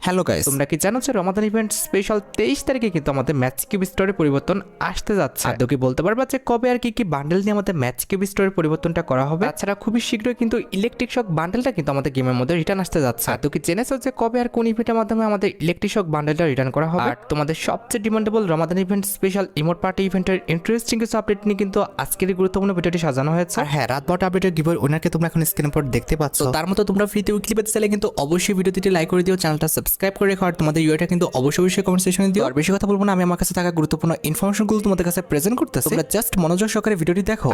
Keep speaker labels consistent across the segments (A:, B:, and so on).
A: Hello guys, তোমরা কি জানো যে রমাদান ইভেন্ট স্পেশাল 23 তারিখে কিন্তু আমাদের ম্যাচ কিউব স্টোরে পরিবর্তন আসতে যাচ্ছে। আদৌ কি বলতে পারবা যে কবে আর কি বান্ডেল নিয়ে আমাদের ম্যাচ কিউব স্টোরের পরিবর্তনটা করা হবে? তাছাড়া খুবই শীঘ্রই কিন্তু ইলেকট্রিক শক বান্ডেলটা কিন্তু আমাদের গেমের মধ্যে রিটার্ন আসতে যাচ্ছে। আদৌ কি জেনেছো যে কবে আর কোন ইভেন্টের মাধ্যমে আমাদের ইলেকট্রিক শক বান্ডেলটা রিটার্ন করা হবে? আর তোমাদের সবচেয়ে demandable Ramadan event special emote party ইভেন্টের ইন্টারেস্টিং কিছু আপডেট নিয়ে কিন্তু আজকের এই গুরুত্বপূর্ণ ভিডিওটি সাজানো হয়েছে। আর হ্যাঁ, রাত 12টা আপডেটের গিভওয়ে উইনারকে তোমরা এখন স্ক্রিনের পর দেখতে পাচ্ছ। তার মতো তোমরা ফ্রিতে উইকলি পেতে চাইলে কিন্তু অবশ্যই ভিডিওটি লাইক করে দিও, চ্যানেলটা সাবস্ক্রাইব করে রেখো, আর তোমাদের ইউআইটা কিন্তু অবশ্যই কমেন্ট সেকশনে দিও। আর বেশি কথা বলবো না, আমি আমার কাছে থাকা গুরুত্বপূর্ণ ইনফরমেশনগুলো তোমাদের কাছে প্রেজেন্ট করতেছি। তোমরা জাস্ট মনোযোগ সহকারে ভিডিওটি দেখো।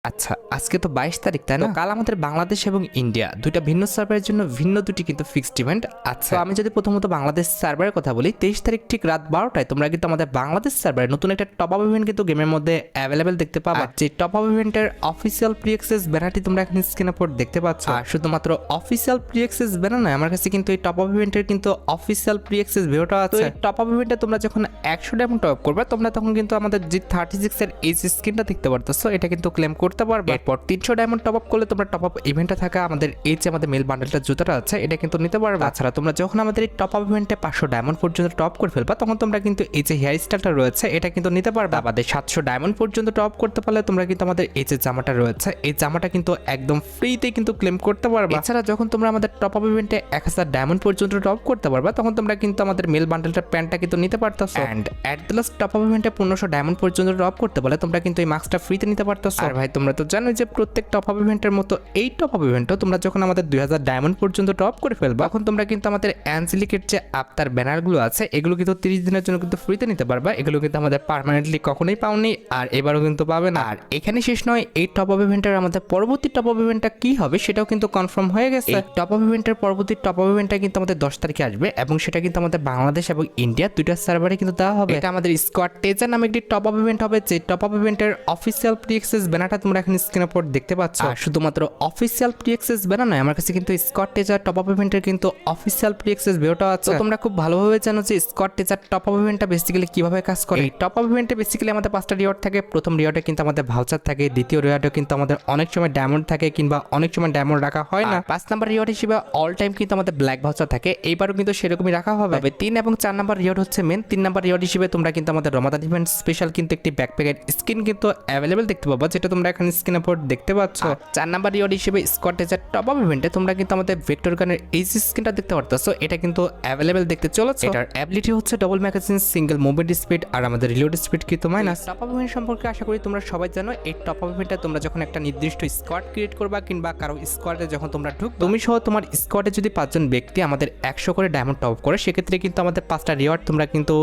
A: আচ্ছা, আজকে তো 22 তারিখ, তাই না? কাল আমাদের বাংলাদেশ এবং ইন্ডিয়া দুইটা ভিন্ন সার্ভারের জন্য ভিন্ন দুটি কিন্তু ফিক্সড ইভেন্ট আছে। তো আমি যদি প্রথমত বাংলাদেশ সার্ভারের কথা বলি, 23 তারিখ ঠিক রাত 12টায় তোমরা কিন্তু আমাদের বাংলাদেশ সার্ভারে নতুন একটা টপ আপ ইভেন্ট কিন্তু গেমের মধ্যে অ্যাভেলেবেল দেখতে পাবা। যে টপ আপ ইভেন্টের অফিসিয়াল প্রি অ্যাক্সেস ব্যানারটি তোমরা এখন স্ক্রিনের উপর দেখতে পাচ্ছ। আর শুধুমাত্র অফিসিয়াল প্রি অ্যাক্সেস ব্যানার নয়, আমার কাছে কিন্তু এই টপ আপ ইভেন্টের কিন্তু অফিসিয়াল প্রি অ্যাক্সেস ভিডিওটা আছে। এই টপ আপ ইভেন্টে তোমরা যখন 100 ডায়মন্ড টপ আপ করবে, তোমরা তখন কিন্তু আমাদের যে 36 এর এই স্ক্রিনটা দেখতে পারতেছো, এটা কিন্তু ক্লেম করতে পারবে। এরপর 300 ডায়মন্ড টপ আপ করলে তোমরা টপ আপ ইভেন্টে থাকা আমাদের এই যে আমাদের মেল বান্ডেলটা জুতাটা আছে, এটা কিন্তু নিতে পারবে। তাছাড়া তোমরা যখন আমাদের এই টপ আপ ইভেন্টে 500 ডায়মন্ড পর্যন্ত টপ করে ফেলবা, তখন তোমরা কিন্তু এই যে হেয়ার স্টাইলটা রয়েছে, এটা কিন্তু নিতে পারবে। আমাদের 700 ডায়মন্ড পর্যন্ত টপ করতে পারলে তোমরা কিন্তু আমাদের এই যে জামাটা রয়েছে, এই জামাটা কিন্তু একদম ফ্রিতে কিন্তু ক্লেম করতে পারবে। এছাড়া যখন তোমরা আমাদের টপ আপ ইভেন্টে 1000 ডায়মন্ড পর্যন্ত টপ করতে পারবে, তখন তোমরা কিন্তু আমাদের মেল বান্ডেলটার প্যান্টটা কিন্তু নিতে পারতেছো। And at the last top up ইভেন্টে 1500 ডায়মন্ড পর্যন্ত টপ করতে পারলে তোমরা কিন্তু এই মাস্কটা ফ্রিতে নিতে পারতেছো। আর ভাই, তোমরা তো জানো যে প্রত্যেক টপ আপ ইভেন্টের মতো এই টপ আপ ইভেন্টও তোমরা যখন আমাদের 2000 ডায়মন্ড পর্যন্ত টপ করে ফেলবা, তখন তোমরা কিন্তু আমাদের অ্যাঞ্জেলিকের যে আফতার ব্যানারগুলো আছে, এগুলো কিন্তু 30 দিনের জন্য কিন্তু ফ্রিতে নিতে পারবা। এগুলো কিন্তু আমাদের পার্মানেন্টলি কখনোই পাওনি, আর এবারও কিন্তু পাবে না। আর এখানে শেষ নয়, এই টপ আপ ইভেন্টের আমাদের পরবর্তী টপ আপ ইভেন্টটা কি হবে সেটাও কিন্তু কনফার্ম হয়ে গেছে। এই টপ আপ ইভেন্টের পরবর্তী টপ আপ ইভেন্টটা কিন্তু আমাদের 10 তারিখে আসবে, এবং সেটা কিন্তু আমাদের বাংলাদেশ এবং ইন্ডিয়া দুইটা সার্ভারে কিন্তু দেওয়া হবে। এটা আমাদের স্কোয়াড টেজার নামে একটি টপ আপ ইভেন্ট হবে, যে টপ আপ ইভেন্টের অফিসিয়াল প্রি অ্যাক্সেস ব্যানারটা তোমরা এখন স্ক্রিনের উপর দেখতে পাচ্ছ। আর শুধুমাত্র অফিসিয়াল প্রি অ্যাক্সেস ব্যানার নয়, আমার কাছে কিন্তু স্কট টেজার টপ আপ ইভেন্টের কিন্তু অফিসিয়াল প্রি অ্যাক্সেস ভিডিওটা আছে। তোমরা খুব ভালোভাবে জানো যে স্কট টেজার টপ আপ ইভেন্টটা বেসিক্যালি কিভাবে কাজ করে। এই টপ আপ ইভেন্টে বেসিক্যালি আমাদের 5টা রিওয়ার্ড থাকে। প্রথম রিওয়ার্ডে কিন্তু আমাদের ভাউচার থাকে, দ্বিতীয় রিওয়ার্ডে কিন্তু আমাদের অনেক সময় ডায়মন্ড থাকে, কিংবা অনেক সময় ডায়মন্ড রাখা হয় না। 5 নাম্বার রিওয়ার্ড হিসেবে অল টাইম কিন্তু আমাদের ব্ল্যাক ভাউচার থাকে, এইবারও কিন্তু সেরকমই রাখা হবে। 3 এবং 4 নাম্বার রিওয়ার্ড হচ্ছে মেন। 3 নাম্বার রিওয়ার্ড হিসেবে তোমরা কিন্তু আমাদের রমাদান ইভেন্ট স্পেশাল কিন্তু একটি ব্যাকপ্যাকের স্কিন কিন্তু অ্যাভেলেবেল দেখতে পাবো, যেটা তোমরা এখন স্ক্রিনের উপর দেখতে পাচ্ছ। 4 নাম্বার রিওয়ার্ড হিসেবে স্কট টেজার টপ আপ ইভেন্টে তোমরা কিন্তু আমাদের ভেক্টর গানের এই স্কিনটা দেখতে পারতেছো, এটা কিন্তু অ্যাভেলেবেল দেখতে চলেছে। এটার অ্যাবিলিটি হচ্ছে double magazine, single movement speed, আর আমাদের রিলোড স্পিড কিন্তু মাইনাস। টপ আপ ইভেন্ট সম্পর্কে আশা করি তোমরা সবাই জানো। এই টপ আপ ইভেন্টে তোমরা যখন একটা নির্দিষ্ট স্কোয়াড ক্রিয়েট করবা, কিংবা কারো স্কোয়াডে যখন তোমরা ঢুকবে, তুমি সহ তোমার স্কোয়াডে যদি 5 জন ব্যক্তি আমাদের 100 করে ডায়মন্ড টপ করে, সেক্ষেত্রে কিন্তু আমাদের 5টা রিওয়ার্ড তোমরা কিন্তু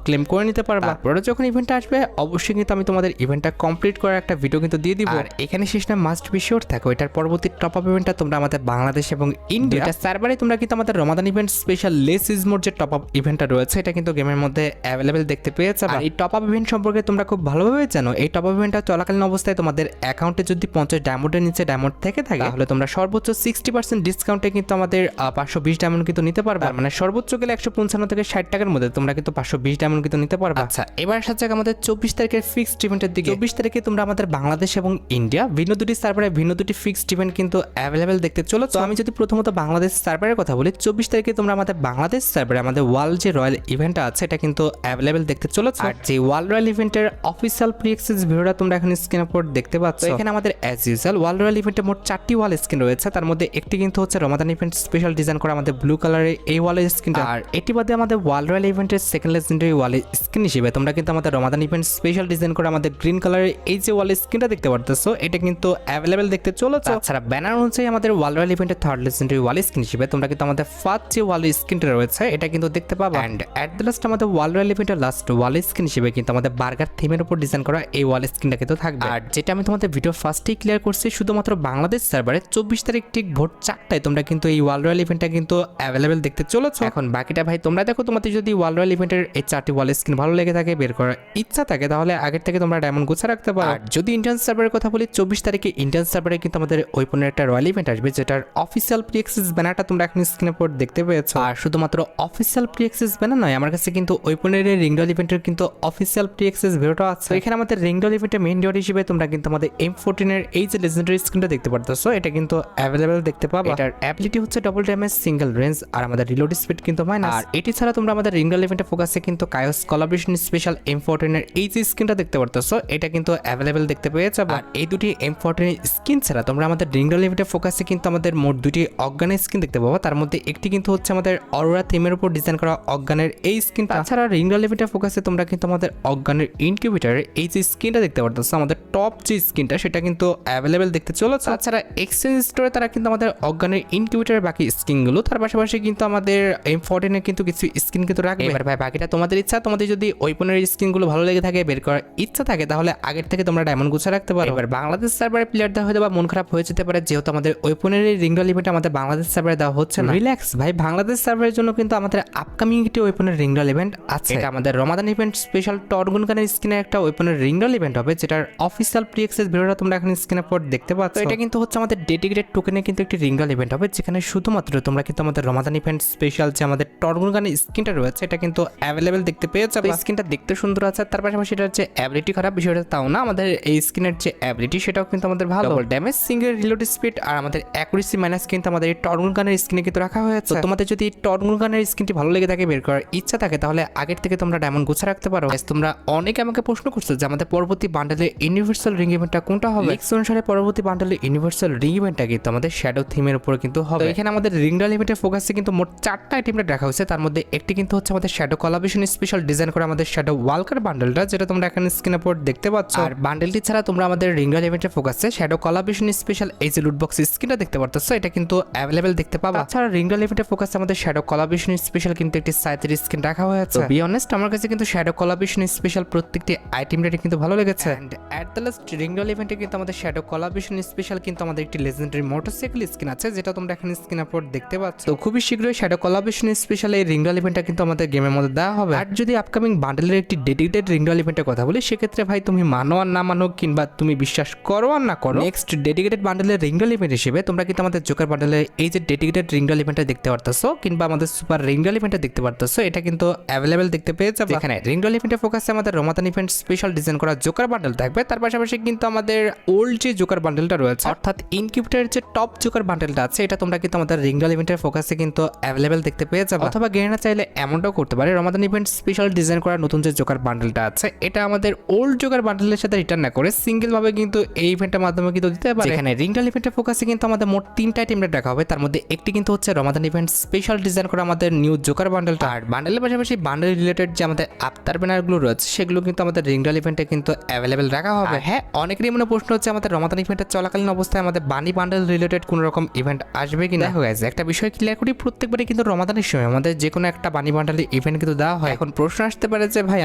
A: ক্লেম করে নিতে পারবা। তারপরে যখন ইভেন্টটা আসবে, অবশ্যই কিন্তু আমি তোমাদের ইভেন্টটা কমপ্লিট করার একটা ভিডিও কিন্তু দিয়ে দিব। আর এখানে শেষ না, মাস্ট বি শিওর থাকো, এটার পরবর্তী টপ আপ ইভেন্টটা তোমরা আমাদের বাংলাদেশ এবং ইন্ডিয়া সার্ভারে তোমরা কিন্তু আমাদের রমাদান ইভেন্ট স্পেশাল লেস ইজমোর যে টপ আপ ইভেন্টটা রয়েছে, এটা কিন্তু গেমের মধ্যে অ্যাভেলেবেল দেখতে পেয়েছে। আর এই টপ আপ ইভেন্ট সম্পর্কে তোমরা খুব ভালোভাবে জানো। এই টপ আপ ইভেন্টটা চলাকালীন অবস্থায় তোমাদের অ্যাকাউন্টে যদি 50 ডায়মন্ডের নিচে ডায়মন্ড থেকে থাকে, তাহলে তোমরা সর্বোচ্চ 60% ডিসকাউন্টে কিন্তু আমাদের 520 ডায়মন্ড কিন্তু নিতে পারবে। মানে সর্বোচ্চ গেলে 155 থেকে 60 টাকার মধ্যে তোমরা কিন্তু 520 ডায়মন্ড কিন্তু নিতে পারবে। আচ্ছা, এবার আসা যাক আমাদের 24 তারিখের ফিক্সড ইভেন্টের দিকে। 24 তারিখে তোমরা আমাদের বাংলাদেশ এবং ইন্ডিয়া ভিন্ন দুটি সার্ভারে ভিন্ন দুটি ফিক্সড ইভেন্ট কিন্তু অ্যাভেলেবেল দেখতে চলেছে। তো আমি যদি প্রথমত বাংলাদেশ সার্ভারের কথা বলি, 24 তারিখে তোমরা আমাদের বাংলাদেশ সার্ভারে আমাদের ওয়ার্ল্ড যে রয়্যাল ইভেন্টটা আছে, এটা কিন্তু অ্যাভেলেবেল দেখতে চলেছে। আর যে ওয়ার্ল্ড রয়্যাল ইভেন্টের অফিসিয়াল প্রি অ্যাক্সেস ভিডিওটা তোমরা এখন স্ক্রিনের উপর দেখতে পাচ্ছ। এখানে আমাদের অ্যাজ ইউজুয়াল ওয়ার্ল্ড রয়্যাল ইভেন্টে মোট 4টি ওয়াল স্ক্রিন রয়েছে। তার মধ্যে একটি কিন্তু হচ্ছে রমাদান ইভেন্ট স্পেশাল ডিজাইন করা আমাদের ব্লু কালারের এই ওয়ালের স্ক্রিনটা। আর এটি বাদে আমাদের ওয়ার্ল্ড রয়্যাল ইভেন্টের সেকেন্ড লেজেন্ডারি ওয়ালের স্ক্রিন হিসেবে তোমরা কিন্তু আমাদের রমাদান ইভেন্ট স্পেশাল ডিজাইন করা আমাদের গ্রিন কালারের এই যে ওয়ালের স্ক্রিনটা দেখতে পারতেছো, এটা কিন্তু অ্যাভেলেবেল দেখতে চলেছে। তাছাড়া ব্যানার অনুযায়ী আমাদের ওয়ার্ল্ড রয়্যাল ইভেন্টের থার্ড লেজেন্ডারি ওয়াল স্ক্রিন হিসেবে তোমরা কিন্তু আমাদের ফার্স্ট যে ওয়াল স্ক্রিনটা রয়েছে, এটা কিন্তু দেখতে পাবে। এন্ড এট দ্য লাস্ট আমাদের ওয়ার্ল্ড রয়্যাল ইভেন্টের লাস্ট ওয়াল স্ক্রিন হিসেবে কিন্তু আমাদের বার্গার থিমের উপর ডিজাইন করা এই ওয়াল স্ক্রিনটা কিন্তু থাকবে। আর যেটা আমি তোমাদের ভিডিও ফার্স্টেই ক্লিয়ার করছি, শুধুমাত্র বাংলাদেশ সার্ভারে 24 তারিখ ঠিক ভোর 4টায় তোমরা কিন্তু এই ওয়ার্ল্ড রয়্যাল ইভেন্টটা কিন্তু অ্যাভেলেবেল দেখতে চলেছে। এখন বাকিটা ভাই তোমরা দেখো, তোমাদের যদি ওয়ার্ল্ড রয়্যাল ইভেন্টের এই 4টি ওয়াল স্ক্রিন ভালো লেগে থাকে, বের করার ইচ্ছা থাকে, তাহলে আগের থেকে তোমরা ডায়মন্ড গুছা রাখতে পারো। আর যদি ইন্ডিয়ান সার্ভারের কথা বলি, বলি 24 তারিখে ইন্ডিয়ান সার্ভারে কিন্তু আমাদের ওয়েপনের একটা রয়্যাল ইভেন্ট আসবে, যেটার অফিসিয়াল প্রি অ্যাক্সেস ব্যানারটা তোমরা এখন স্ক্রিনে পর দেখতে পেয়েছো। আর শুধুমাত্র অফিসিয়াল প্রি অ্যাক্সেস ব্যানার নয়, আমার কাছে কিন্তু ওয়েপনের এই রিং রয়্যাল ইভেন্টের কিন্তু অফিসিয়াল প্রি অ্যাক্সেস ভিডিওটা আছে। তো এখানে আমাদের রিং রয়্যাল ইভেন্টের মেইন ডিওর হিসেবে তোমরা কিন্তু আমাদের M14 এর এই যে লেজেন্ডারি স্কিনটা দেখতে পারতেছো, এটা কিন্তু অ্যাভেলেবেল দেখতে পাবে। এটার অ্যাবিলিটি হচ্ছে ডাবল ড্যামেজ, সিঙ্গেল রেঞ্জ, আর আমাদের রিলোড স্পিড কিন্তু মাইনাস। আর এটি ছাড়া তোমরা আমাদের রিং রয়্যাল ইভেন্টে ফোকাসে কিন্তু কায়োস কোলাবরেশন স্পেশাল M14 এর এই যে স্কিনটা দেখতে পারতেছো, এটা কিন্তু অ্যাভেলেবেল দেখতে পেয়ে যাবে। আর এই দুটি M14 এর স্কিন ছাড়া তোমরা আমাদের রিং রয়্যাল ইভেন্টে ফোকাসে কিন্তু আমাদের মোট দুটি অজ্ঞানের স্কিন দেখতে পাবো। তার মধ্যে একটি কিন্তু হচ্ছে আমাদের অরোরা থিমের উপর ডিজাইন করা অজ্ঞানের এই স্কিনটা। তাছাড়া রিং রয়্যাল ইভেন্টে ফোকাসে তোমরা কিন্তু আমাদের অজ্ঞানের ইনকিউবেটরের এই যে স্কিনটা দেখতে পারতেছো, আমাদের টপ যে স্কিনটা সেটা কিন্তু অ্যাভেলেবেল দেখতে চলেছে। তাছাড়া এক্সচেঞ্জ স্টোরে তারা কিন্তু আমাদের অজ্ঞানের ইনকিউবেটরের বাকি স্কিনগুলো, তার পাশাপাশি কিন্তু আমাদের M14 এর কিন্তু কিছু স্কিন কিন্তু রাখবে। এবার ভাই বাকিটা তোমাদের ইচ্ছা, তোমাদের যদি ওয়েপনের স্কিনগুলো ভালো লেগে থাকে, বের করার ইচ্ছা থাকে, তাহলে আগের থেকে তোমরা ডায়মন্ড গুছা রাখতে পারো। এবার বাংলাদেশ সার্ভারে প্লেয়ারদের হয়তো বা মন খারাপ হয়ে যেতে পারে, যেহেতু আমাদের ওয়েপনের রিং রয়্যাল ইভেন্ট আমাদের বাংলাদেশ সার্ভারে দেওয়া হচ্ছে না। রিল্যাক্স ভাই, বাংলাদেশ সার্ভারের জন্য কিন্তু আমাদের আপকামিং একটি ওয়েপনের রিং রয়্যাল ইভেন্ট আছে। এটা আমাদের রমাদান ইভেন্ট স্পেশাল টর্গুন গানের স্কিনের একটা ওয়েপনের রিং রয়্যাল ইভেন্ট হবে, যেটার অফিসিয়াল প্রি অ্যাক্সেস ভিডিওটা তোমরা এখন স্ক্রিনে পর দেখতে পাচ্ছ। এটা কিন্তু হচ্ছে আমাদের ডেডিকেটেড টোকেনের কিন্তু একটি রিং রয়্যাল ইভেন্ট হবে, যেখানে শুধুমাত্র তোমরা কিন্তু আমাদের রমাদান ইভেন্ট স্পেশাল যে আমাদের টর্গুন গানের স্কিনটা রয়েছে, এটা কিন্তু অ্যাভেলেবেল দেখতে পেয়ে যাবে। স্কিনটা দেখতে সুন্দর আছে, তার পাশাপাশি এটার যে অ্যাবিলিটি খারাপ বিষয়টা তাও না, আমাদের এই স্কিনের যে অ্যাবিলিটি সেটাও কিন্তু আমাদের ভালো। ড্যামেজ, সিঙ্গেল রিলোড স্পিড, আর আমাদের অ্যাকুরেসি মাইনাস কিন্তু আমাদের এই টর্গুন গানের স্কিনে কিন্তু রাখা হয়েছে। তোমাদের যদি টর্গুন গানের স্কিনটি ভালো লেগে থাকে, বের করার ইচ্ছা থাকে, তাহলে আগের থেকে তোমরা ডায়মন্ড গুছা রাখতে পারো। তোমরা অনেকে আমাকে প্রশ্ন করছো যে আমাদের পরবর্তী বান্ডেলে ইউনিভার্সাল রিং ইভেন্টটা কোনটা হবে। লিক্স অনুসারে পরবর্তী বান্ডেলে ইউনিভার্সাল রিং ইভেন্টটা কিন্তু আমাদের শ্যাডো থিমের উপর কিন্তু হবে। এখানে আমাদের রিং রয়্যাল ইভেন্টের ফোকাসে কিন্তু মোট 4টা আইটেমটা রাখা হয়েছে। তার মধ্যে একটি কিন্তু হচ্ছে আমাদের শ্যাডো কোলাবরেশন স্পেশাল ডিজাইন করা আমাদের শ্যাডো ওয়ালকার বান্ডেলটা, যেটা তোমরা এখানে স্ক্রিনে পর দেখতে পাচ্ছ। আর বান্ডেলটি ছাড়া তোমরা আমাদের রিং রয়্যাল ইভেন্টের ফোকাসে শ্যাডো কোলাবরেশন স্পেশাল এই যে লুট বক্স স্কিনটা দেখতে পারতেছো, এটা কিন্তু অ্যাভেলেবেল দেখতে পাবা। তাছাড়া রিং রয়্যাল ইভেন্টের ফোকাসে আমাদের শ্যাডো কোলাবরেশন স্পেশাল কিন্তু একটি সাইথের স্কিন রাখা হয়েছে। বি অনেস্ট, আমার কাছে কিন্তু শ্যাডো কোলাবরেশন স্পেশাল প্রত্যেকটি আইটেম রেটে কিন্তু ভালো লেগেছে। And at the last ring royal ইভেন্টে কিন্তু আমাদের শ্যাডো কোলাবরেশন স্পেশাল কিন্তু আমাদের একটি লেজেন্ডারি মোটরসাইকেল স্কিন আছে, যেটা তোমরা এখানে স্ক্রিনের পর দেখতে পাচ্ছ। তো খুবই শীঘ্রই শ্যাডো কোলাবরেশন স্পেশাল এই রিং রয়্যাল ইভেন্টটা কিন্তু আমাদের গেমের মধ্যে দেওয়া হবে। আর যদি আপকামিং বান্ডেলের একটি ডেডিকেটেড রিং রয়্যাল ইভেন্টের কথা বলি, সেক্ষেত্রে ভাই তুমি মানো আর না মানো, কিংবা তুমি বিশ্বাস করো আর না করো, নেক্সট ডেডিকেটেড বান্ডেলের রিং রয়্যাল ইভেন্ট হিসেবে তোমরা কিন্তু আমাদের জোকার বান্ডেলের এই যে ডেডিকেটেড রিং রয়্যাল ইভেন্টটা দেখতে পারতেছো, কিংবা আমাদের সুপার রিং রয়্যাল ইভেন্টটা দেখতে পারতেছো, এটা কিন্তু অ্যাভেলেবেল দেখতে পেয়ে যাবে। এখানে রিং রয়্যাল ইভেন্টের ফোকাসে আমাদের রমাদান ইভেন্ট স্পেশাল ডিজাইন করা জোকার বান্ডেল থাকবে। তার পাশাপাশি কিন্তু আমাদের ওল্ড যে জোকার বান্ডেলটা রয়েছে, অর্থাৎ ইনকিউবেটরের যে টপ জোকার বান্ডেলটা আছে, এটা তোমরা কিন্তু আমাদের রিং রয়্যাল ইভেন্টের ফোকাসে কিন্তু অ্যাভেলেবেল দেখতে পেয়ে যাবে। অথবা গেরিনা চাইলে এমনটাও করতে পারে, রমাদান ইভেন্ট স্পেশাল ডিজাইন করা নতুন যে জোকার বান্ডেলটা আছে, এটা আমাদের ওল্ড জোকার বান্ডেলের সাথে রিটার্ন না করে সিঙ্গেল ভাবে কিন্তু এই ইভেন্টের মাধ্যমে কিন্তু দিতে পারে। এখানে রিং রয়্যাল ইভেন্টের ফোকাসে কিন্তু আমাদের মোট 3টা আইটেম রাখা হবে। তার মধ্যে একটি কিন্তু হচ্ছে রমাদান ইভেন্ট স্পেশাল ডিজাইন করা আমাদের নিউ জোকার বান্ডেলটা। আর বান্ডেলের পাশাপাশি বান্ডেল রিলেটেড যে আমাদের আফতার ব্যানারগুলো রয়েছে, সেগুলো কিন্তু আমাদের রিং রয়্যাল ইভেন্টে কিন্তু অ্যাভেলেবেল রাখা হবে। হ্যাঁ, অনেকেরই মনে প্রশ্ন হচ্ছে আমাদের রমাদান ইভেন্টের চলাকালীন অবস্থায় আমাদের বানি বান্ডেল রিলেটেড কোনো রকম ইভেন্ট আসবে কিনা। দেখো গাইস, একটা বিষয় ক্লিয়ার করি, প্রত্যেকবারই কিন্তু রমাদানের সময় আমাদের যে কোনো একটা বানি বান্ডেলের ইভেন্ট কিন্তু দেওয়া হয়। এখন প্রশ্ন আসতে পারে যে ভাই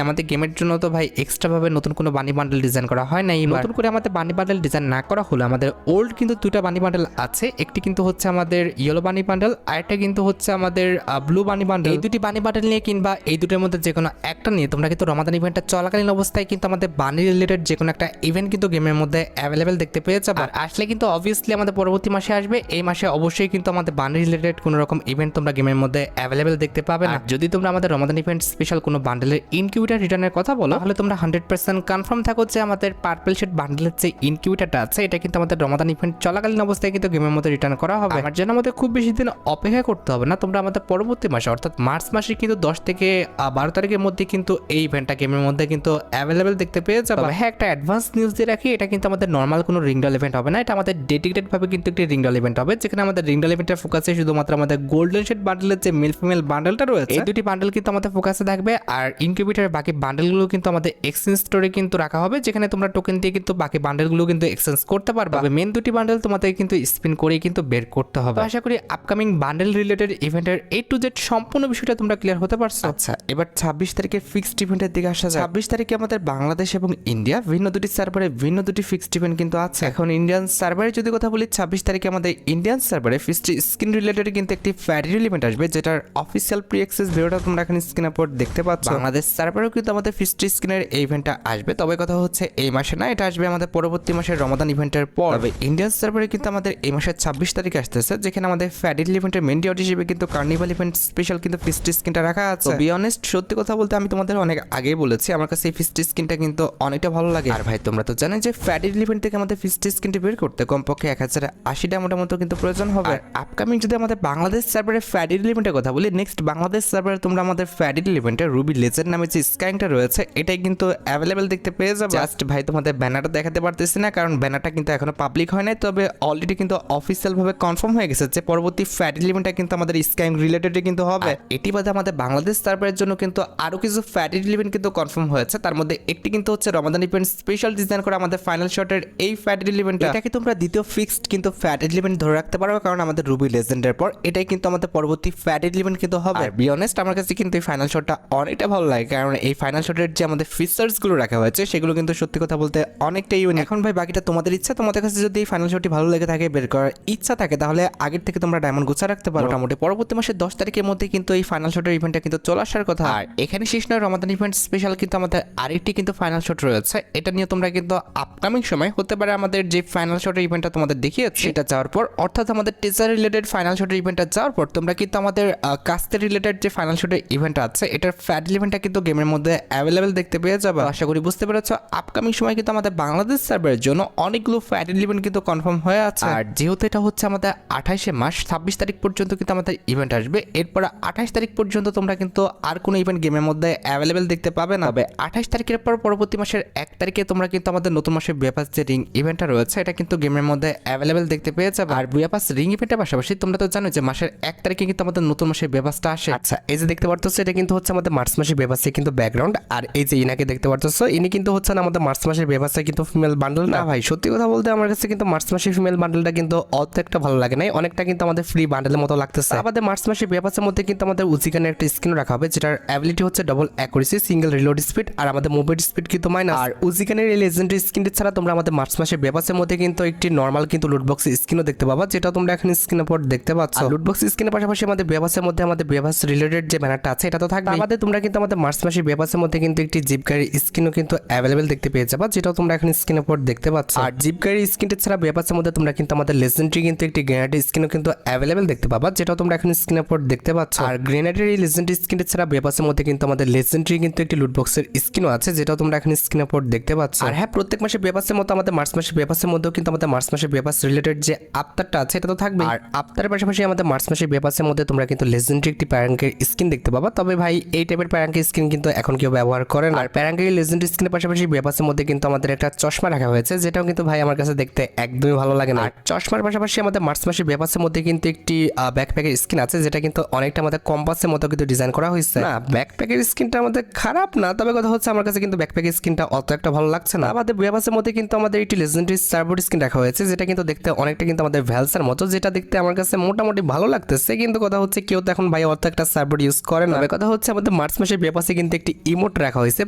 A: আমাদের গেমের জন্য তো ভাই এক্সট্রা ভাবে নতুন কোনো বানি বান্ডেল ডিজাইন করা হয় নাই, নতুন করে আমাদের বানি বান্ডেল ডিজাইন না করা হলো আমাদের ওল্ড কিন্তু 2টা বানি বান্ডেল আছে। একটি কিন্তু হচ্ছে আমাদের ইয়েলো বানি বান্ডেল, আর একটা কিন্তু হচ্ছে আমাদের ব্লু বানি বান্ডেল। এই দুটি বানি বান্ডেল নিয়ে কিংবা এই দুটোর মধ্যে যে কোনো একটা নিয়ে তোমরা কিন্তু রমাদান ইভেন্টটা চলাকালীন অবস্থায় কিন্তু আমাদের বানি রিলেটেড যে কোনো একটা ইভেন্ট কিন্তু গেমের মধ্যে অ্যাভেলেবেল দেখতে পেয়ে যাবে। আর আসলে কিন্তু অবভিয়াসলি আমাদের পরবর্তী মাসে আসবে, এই মাসে অবশ্যই কিন্তু আমাদের বানি রিলেটেড কোনো রকম ইভেন্ট তোমরা গেমের মধ্যে অ্যাভেলেবেল দেখতে পাবে না। যদি তোমরা আমাদের রমাদান ইভেন্ট স্পেশাল কোনো বান্ডেলের ইনকিউবেটর রিটার্নের কথা বলো, তাহলে তোমরা 100% কনফার্ম থাকো যে আমাদের পার্পল শেড বান্ডেলের যে ইনকিউবেটরটা আছে, এটা কিন্তু আমাদের রমাদান ইভেন্ট চলাকালীন অবস্থায় কিন্তু গেমের মধ্যে রিটার্ন করা হবে। আমার জন্য আমাদের খুব বেশি দিন অপেক্ষা করতে হবে না, তোমরা আমাদের পরবর্তী মাসে অর্থাৎ মার্চ মাসে কিন্তু 10 থেকে 12 তারিখের মধ্যে কিন্তু এই ইভেন্টটা গেমের মধ্যে কিন্তু অ্যাভেলেবেল দেখতে পেয়ে যাবে। হ্যাঁ, একটা অ্যাডভান্স নিউজ দিয়ে রাখি, এটা কিন্তু আমাদের নর্মাল কোনো রিং রয়্যাল ইভেন্ট হবে না, এটা আমাদের ডেডিকেটেড ভাবে কিন্তু একটি রিং রয়্যাল ইভেন্ট হবে, যেখানে আমাদের রিং রয়্যাল ইভেন্টের ফোকাসে শুধুমাত্র আমাদের গোল্ডেন শেড বান্ডেলের যে মেল ফিমেল বান্ডেলটা রয়েছে, এই দুটি বান্ডেল কিন্তু আমাদের ফোকাসে থাকবে। আর ইনকিউবেটরের বাকি বান্ডেলগুলো কিন্তু আমাদের এক্সচেঞ্জ স্টোরে কিন্তু রাখা হবে, যেখানে তোমরা টোকেন দিয়ে কিন্তু বাকি বান্ডেলগুলো কিন্তু এক্সচেঞ্জ করতে পারবে। মেন দুটি বান্ডেল তোমাদের কিন্তু স্পিন করেই কিন্তু বের করতে হবে। আশা করি আপকামিং বান্ডেল রিলেটেড ইভেন্টের A to Z সম্পূর্ণ বিষয়টা তোমরা ক্লিয়ার হতে পারছো। আচ্ছা, এবার 26 তারিখের ফিক্সড ইভেন্টের দিকে আসা যায়। 26 তারিখে আমাদের বাংলাদেশ এবং ইন্ডিয়া ভিন্ন দুটি সার্ভারে ভিন্ন দুটি ফিক্সড ইভেন্ট কিন্তু আছে। এখন ইন্ডিয়ান সার্ভারে যদি কথা বলি, 26 তারিখে আমাদের ইন্ডিয়ান সার্ভারে ফিক্সড স্কিন রিলেটেড কিন্তু একটি ফ্যারিল ইভেন্ট আসবে, যেটার অফিসিয়াল প্রি অ্যাক্সেস ভিডিওটা তোমরা এখানে স্ক্রিনের উপর দেখতে পাচ্ছ। বাংলাদেশ সার্ভারেও কিন্তু আমাদের ফিক্সড স্কিনের এই ইভেন্টটা আসবে, তবে কথা হচ্ছে এই মাসে না, এটা আসবে আমাদের পরবর্তী মাসের রমাদান ইভেন্টের পর। তবে ইন্ডিয়ান সার্ভারে কিন্তু আমাদের এই মাসের 26 তারিখ আসতেছে, যেখানে আমাদের ফ্যাডিল ইভেন্টের মেন ডিওড হিসেবে কিন্তু কার্নিভাল ইভেন্ট স্পেশাল কিন্তু ফিস্ট স্কিনটা রাখা আছে। বি অনেস্ট সত্যি কথা বলতে আমি তোমাদের অনেক আগেই বলেছি আমার কাছে এই ফিস্ট স্কিনটা কিন্তু অনেকটা ভালো লাগে। আর ভাই তোমরা তো জানো যে ফ্যাডিল ইভেন্ট থেকে আমাদের ফিস্ট স্কিনটি বের করতে কমপক্ষে 1080 ডায়মন্ডের মতো কিন্তু প্রয়োজন হবে। আর আপকামিং যদি আমাদের বাংলাদেশ সার্ভারে ফ্যাডিল ইভেন্টের কথা বলি, নেক্সট বাংলাদেশ সার্ভারে তোমরা আমাদের ফ্যাডিল ইভেন্টে রুবি লেজেন্ড নামে যে স্কাইংটা রয়েছে এটাই কিন্তু অ্যাভেলেবেল দেখতে পেয়ে যাবে। জাস্ট ভাই তোমাদের ব্যানারটা দেখাতে পারতেছি না, কারণ ব্যানারটা কিন্তু এখনো পাবলিক হয় নাই, তবে অলরেডি কিন্তু অফিসিয়াল ভাবে কনফার্ম হয়ে গেছে যে পরবর্তী ফ্যাডিল ইভেন্টটা কিন্তু আমাদের স্কাইং রিলেটেড কিন্তু হবে। এটি বাদে আমাদের বাংলাদেশ সার্ভারের জন্য কিন্তু আরো কিছু ফ্যাডিল ইভেন্ট কিন্তু কনফার্ম হয়েছে, তার মধ্যে একটি কিন্তু হচ্ছে রমাদান ইভেন্ট স্পেশাল ডিজাইন করা আমাদের ফাইনাল শটের এই ফ্যাডিল ইভেন্ট। এটাকে তোমরা দ্বিতীয় ফিক্সড কিন্তু ফ্যাডিল ইভেন্ট ধরে রাখতে পারো, কারণ আমাদের রুবি লেজেন্ডের পর এটাই কিন্তু আমাদের পরবর্তী ফ্যাডিল ইভেন্ট কিন্তু হবে। আর বি অনেস্ট আমার কাছে কিন্তু এই ফাইনাল শটটা অনেকটা ভালো লাগে, কারণ এই ফাইনাল শটের যে আমাদের ফিচার্স গুলো রাখা হয়েছে সেগুলো কিন্তু সত্যি কথা বলতে অনেকটাই ইউনিক। এখন ভাই বাকিটা তোমাদের ইচ্ছা, তোমাদের কাছে যদি এই ফাইনাল শটটি ভালো লেগে থাকে, বের করার ইচ্ছা থাকে, তাহলে আগের থেকে তোমরা ডায়মন্ড গুছা রাখতে পারো। মোটামুটি পরবর্তী মাসের 10 তারিখের মধ্যে কিন্তু এই ফাইনাল শটের ইভেন্টটা কিন্তু চলে আসার কথা। আর এখানে শেষ নয়, রমাদান ইভেন্ট স্পেশাল কিন্তু আমাদের আরেকটি কিন্তু ফাইনাল শট রয়েছে, এটা নিয়ে তোমরা কিন্তু আপকামিং সময় হতে পারে আমাদের যে ফাইনাল শটের ইভেন্টটা তোমাদের দেখিয়েছি সেটা যাওয়ার পর, অর্থাৎ আমাদের টিজার রিলেটেড ফাইনাল শটের ইভেন্টটা যাওয়ার পর তোমরা কিন্তু আমাদের কাস্টের রিলেটেড যে ফাইনাল শটের ইভেন্ট আছে এটার ফ্যাডিল ইভেন্টটা কিন্তু গেমের মধ্যে অ্যাভেলেবেল দেখতে পেয়ে যাবে। আশা করি বুঝতে পেরেছো, আপকামিং সময় কিন্তু আমাদের বাংলাদেশ সার্ভারের জন্য অনেকগুলো ফ্যাডিল ইভেন্ট কিন্তু কনফার্ম হয়ে আছে। আর যেহেতু এটা হচ্ছে আমাদের 28 মাস 26 তারিখ পর্যন্ত কিন্তু আমাদের ইভেন্ট আসবে, এরপর 28 তারিখ পর্যন্ত তোমরা কিন্তু আর কোনো ইভেন্ট গেমের মধ্যে অ্যাভেলেবেল দেখতে পাবে না। তবে 28 তারিখের পর পরবর্তী মাসের 1 তারিখে তোমরা কিন্তু আমাদের নতুন মাসের বুয়াপাস যে রিং ইভেন্টটা রয়েছে এটা কিন্তু গেমের মধ্যে অ্যাভেলেবেল দেখতে পেয়ে যাবে। আর বুয়াপাস রিং ইভেন্টের পাশাপাশি তোমরা তো জানো যে মাসের 1 তারিখে কিন্তু আমাদের নতুন মাসের বুয়াপাসটা আসে। আচ্ছা, এই যে দেখতে পারতেছো এটা কিন্তু হচ্ছে আমাদের মার্চ মাসের বুয়াপাসের কিন্তু ব্যাকগ্রাউন্ড, আর এই যে ইনাকে দেখতে পারতেছো ইনি কিন্তু হচ্ছে না আমাদের মার্চ মাসের বুয়াপাসের কিন্তু ফিমেল বান্ডেল না। ভাই সত্যি কথা বলতে আমার কাছে কিন্তু মার্চ মাসের ফিমেল বান্ডেলটা কিন্তু অত একটা ভালো লাগে নাই, অনেকটা কিন্তু আমাদের ফ্রি বান্ডেলের মতো লাগতেছে। আমাদের মার্চ মাসের বুয়াপাসের মধ্যে কিন্তু আমাদের উজিকানের একটা স্কিন রাখা হবে, যেটার অ্যাবিলিটি হচ্ছে double accuracy, single reload speed, আর আমাদের মুভমেন্ট স্পিড কিন্তু মাইনাস। আর উজিকানের এই লেজেন্ডারি স্কিনটি ছাড়া তোমরা আমাদের মার্চ মাসের বুয়াপাসের মধ্যে কিন্তু একটি নরমাল কিন্তু লুটবক্স স্কিনও দেখতে পাবা, যেটা তোমরা এখন স্ক্রিনের পর দেখতে পাচ্ছ। লুটবক্স স্কিনের পাশাপাশি আমাদের বুয়াপাসের মধ্যে আমাদের বুয়াপাস রিলেটেড যে ব্যানারটা আছে এটা তো থাকবে। আমাদের তোমরা কিন্তু আমাদের মার্চ মাসের বুয়াপাসের মধ্যে কিন্তু একটি জিপগাড়ি স্কিনও কিন্তু অ্যাভেলেবেল দেখতে পেয়ে যাবা, যেটা তোমরা এখন স্ক্রিনের পর দেখতে পাচ্ছ। আর জিপগাড়ি স্কিনটি ছাড়া বুয়াপাসের মধ্যে তোমরা কিন্তু আমাদের লেজেন্ডারি কিন্তু একটি গ্রেনেডের স্কিনও কিন্তু অ্যাভেলেবেল দেখতে পাবা, যেটা তোমরা এখন স্ক্রিনের পর দেখতে পাচ্ছ। আর গ্রেনেডের এই লেজেন্ডারি স্কিনটি ছাড়া বুয়াপাসের মধ্যে কিন্তু আমাদের লেজেন্ডারি কিন্তু একটি লুটবক্সের স্কিনও আছে, যেটা তোমরা এখন স্ক্রিনের পর দেখতে পাচ্ছ। আর হ্যাঁ, প্রত্যেক মাসে বুয়াপাসের মতো আমাদের মার্চ মাসের বুয়াপাসের মধ্যেও কিন্তু আমাদের মার্চ মাসের বুয়াপাস রিলেটেড যে আফতারটা আছে এটা তো থাকবে। আর আফতারের পাশাপাশি আমাদের মার্চ মাসের বুয়াপাসের মধ্যে তোমরা কিন্তু লেজেন্ডারি একটি প্যারাঙ্কের স্কিন দেখতে পাবা, তবে ভাই এই টাইপের প্যারাঙ্কের স্কিন কিন্তু এখন কেউ ব্যবহার করে না। আর প্যারাঙ্কের লেজেন্ডারি স্কিনের পাশাপাশি বুয়াপাসের মধ্যে কিন্তু আমাদের একটা চশমা রাখা হয়েছে, যেটাও কিন্তু ভাই আমার কাছে দেখতে একদমই ভালো লাগে না। আর চশমার পাশাপাশি আমাদের মার্চ মাসের বুয়াপাসের মধ্যে কিন্তু একটি ব্যাকপ্যাকের স্কিন আছে, যেটা কিন্তু অনেকটা আমাদের কম্পাসের মতো কিন্তু ডিজাইন করা হয়েছে। না, ব্যাকপ্যাকের স্কিনটা আমাদের খারাপ না, তবে কথা হচ্ছে আমার কাছে কিন্তু ব্যাকপ্যাকের স্কিনটা অত একটা ভালো লাগছে না। আমাদের বুয়াপাসের মধ্যে কিন্তু আমাদের একটি লেজেন্ডারি সার্ভোট স্কিন রাখা হয়েছে, যেটা কিন্তু দেখতে অনেকটা কিন্তু আমাদের ভ্যালসের মতো, যেটা দেখতে আমার কাছে মোটামুটি ভালো লাগতেছে। কিন্তু কথা হচ্ছে কেউ তো এখন ভাই অত একটা সার্ভোট ইউজ করে না। কথা হচ্ছে আমাদের মার্চ মাসের বুয়াপাসে কিন্তু একটি ইমোট রাখা হয়েছে,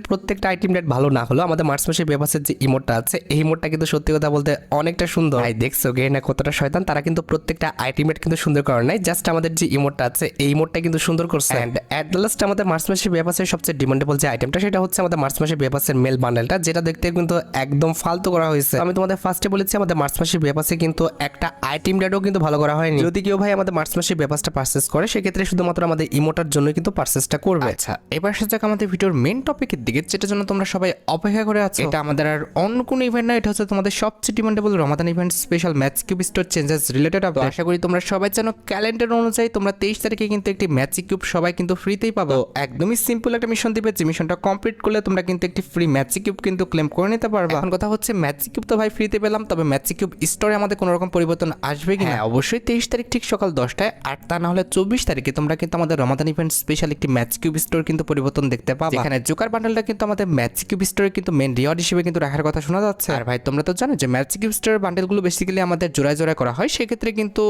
A: প্রত্যেকটা আইটেম রেট ভালো না হলো আমাদের মার্চ মাসের বুয়াপাসের যে ইমোটটা আছে এই ইমোটটা কিন্তু সত্যি কথা বলতে অনেকটা সুন্দর। ভাই দেখছো গেনা কতটা শয়তান, তারা কিন্তু প্রত্যেকটা আইটেম রেট কিন্তু সুন্দর করে নাই, জাস্ট আমাদের যে ইমোটটা আছে এই ইমোটটা কিন্তু সুন্দর করছে। এন্ড এট দ্য লাস্ট আমাদের মার্চ মাসের বুয়াপাসের সবচেয়ে ডিমান্ডেবল যে আইটেমটা সেটা হচ্ছে আমাদের মার্চ মাসের বুয়াপাসের মেল বান্ডেলটা, যেটা দেখতে কিন্তু একদম ফালতু করা হয়েছে। আমি তোমাদের ফার্স্টে বলেছি আমাদের মার্চ মাসের বুয়াপাসে কিন্তু একটা আইটেম রেটও কিন্তু ভালো করা হয়নি। যদি কেউ ভাই আমাদের মার্চ মাসের বুয়াপাসটা পারচেজ করে সেক্ষেত্রে শুধুমাত্র আমাদের ইমোটার জন্য কিন্তু পারচেজটা করবে। আচ্ছা, এবার আসা যাক আমাদের ভিডিওর মেন টপিকের দিকে, যেটার জন্য তোমরা সবাই অপেক্ষা করে আছো। এটা আমাদের আর অন্য কোনো ইভেন্ট না, এটা হচ্ছে তোমাদের সবচেয়ে demandable Ramadan event special match cube store changes related update. আশা করি তোমরা সবাই জানো ক্যালেন্ডার অনুযায়ী তোমরা 23 তারিখে কিন্তু একটি ম্যাচ কিউব সবাই কিন্তু ফ্রিতেই পাবো। একদমই সিম্পল একটা মিশন দিবে, যে মিশনটা কমপ্লিট করলে তোমরা কিন্তু একটি ফ্রি ম্যাচ কিউব কিন্তু ক্লেম করে নিতে পারবে। এখন কথা হচ্ছে ম্যাচ কিউব তো ভাই ফ্রিতে পেলাম, তবে ম্যাচ কিউব স্টোরে আমাদের কোনো রকম পরিবর্তন আসবে কিনা? হ্যাঁ, অবশ্যই 23 তারিখ ঠিক সকাল 10টায়, আর তা না হলে 24 তারিখে তোমরা কিন্তু আমাদের রমাদান ইভেন্ট স্পেশাল একটি ম্যাচ কিউব স্টোর কিন্তু পরিবর্তন দেখতে পাবে, যেখানে জোকার বান্ডেলটা কিন্তু আমাদের ম্যাচ কিউব স্টোরে কিন্তু মেন রিওয়ার্ড হিসেবে কিন্তু রাখার কথা শোনা যাচ্ছে। আর ভাই তোমরা তো জানো যে ম্যাচ কিউব স্টোরের বান্ডেলগুলো বেসিক্যালি আমাদের জোড়ায় জোড়ায় করা হয়, সেক্ষেত্রে কিন্তু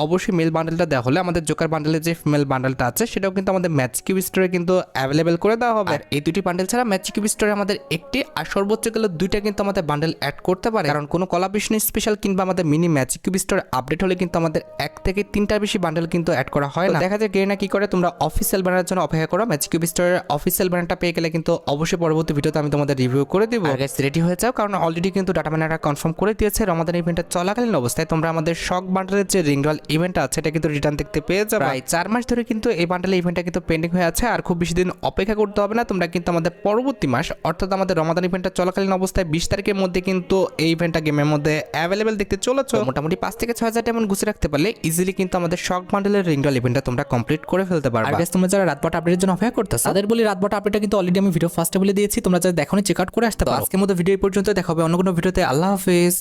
A: অবশ্যই মেল বান্ডেলটা দেওয়া হলে আমাদের জোকার বান্ডেলের যে ফিমেল বান্ডেলটা আছে সেটাও কিন্তু আমাদের ম্যাচ কিউব স্টোরে কিন্তু অ্যাভেলেবেল করে দেওয়া হবে। আর এই দুটি বান্ডেল ছাড়া ম্যাচ কিউব স্টোরে আমাদের একটি আর সর্বোচ্চ গেলে দুইটা কিন্তু আমাদের বান্ডেল অ্যাড করতে পারে, কারণ কোনো কলাবিশন স্পেশাল কিংবা আমাদের mini match cube store update হলে কিন্তু আমাদের 1 থেকে 3টার বেশি বান্ডেল কিন্তু অ্যাড করা হয় না। দেখা যায় গেনা কি করে, তোমরা অফিসিয়াল ব্যানারের জন্য অপেক্ষা করো, ম্যাচ কিউব স্টোরের অফিসিয়াল ব্যানারটা পেয়ে গেলে কিন্তু অবশ্যই পরবর্তী ভিডিওতে আমি তোমাদের রিভিউ করে দিব। আর গাইস রেডি হয়ে যাও, কারণ অলরেডি কিন্তু ডাটা ম্যানেজার কনফার্ম করে দিয়েছে রমাদান ইভেন্টটা চলাকালীন অবস্থায় তোমরা আমাদের শক বান্ডেলের যে রিংরল ইভেন্ট আছে এটা কিন্তু রিটার্ন দেখতে পেয়ে যাবে। প্রায় 4 মাস ধরে কিন্তু এই বান্ডেল ইভেন্টটা কিন্তু পেন্ডিং হয়ে আছে, আর খুব বেশি দিন অপেক্ষা করতে হবে না। তোমরা কিন্তু আমাদের পরবর্তী মাস অর্থাৎ আমাদের রমাদান ইভেন্টটা চলাকালীন অবস্থায় 20 তারিখের মধ্যে কিন্তু এই ইভেন্টটা গেমের মধ্যে অ্যাভেলেবেল দেখতে চলেছো। মোটামুটি 5 থেকে 6 হাজার এমন গুছিয়ে রাখতে পারলে ইজিলি কিন্তু আমাদের শক বান্ডেলের রিংরল ইভেন্টটা তোমরা কমপ্লিট করে ফেলতে পারবে। আর তোমরা যারা রাতবাটা আপডেটের জন্য অপেক্ষা করতেছো তাদের বলি রাতবাটা আপডেটটা কিন্তু অলরেডি আমি ভিডিও ফার্স্টে বলে দিয়েছি, তোমরা যারা দেখোনি চেক আউট করে আসতে পারো। আজকের মতো ভিডিও এই পর্যন্ত, দেখা হবে অন্য কোনো ভিডিওতে। আল্লাহ হাফেজ।